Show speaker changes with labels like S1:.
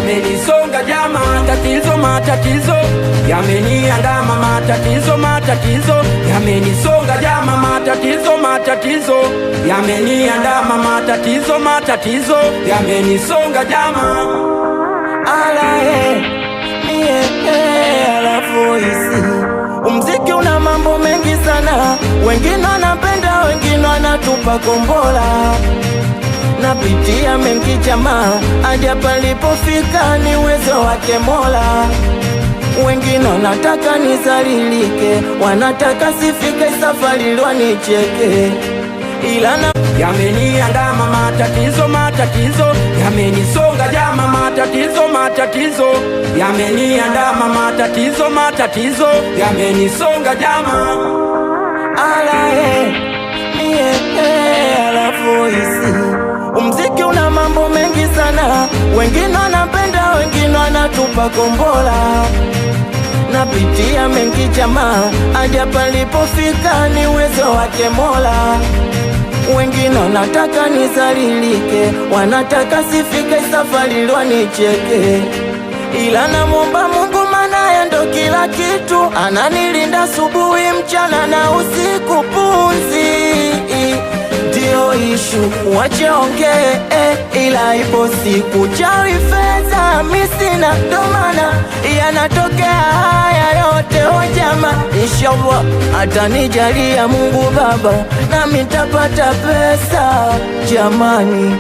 S1: yamenisonga jama, matatizo yameniandama, matatizo yamenisonga jama, matatizo yameniandama, matatizo yamenisonga jama. Mziki una mambo mengi sana, wengine wanapenda, wengine wanatupa kombola. Napitia mengi jamaa, hadi palipofika ni uwezo wake Mola. Wengine wanataka nizalilike, wanataka sifike safari wanicheke, ila na yameniandama, matatizo yamenisonga jama, matatizo yameniandama, matatizo yamenisonga jama. Mziki una mambo mengi sana, wengine wanapenda, wengine wanatupa kombola. Napitia mengi jamaa, hadi palipofika ni uwezo wake Mola. Wengine wanataka nizalilike, wanataka sifike safari wanicheke, ila namuomba Mungu maana ndo kila kitu, ananilinda asubuhi, mchana na usiku. Punzi ndio ishu, wache ongee, ila ipo siku chawi fedha misina, ndo maana yanatokea haya yote. Ojama inshallah atanijalia Mungu Baba, nami nitapata pesa jamani.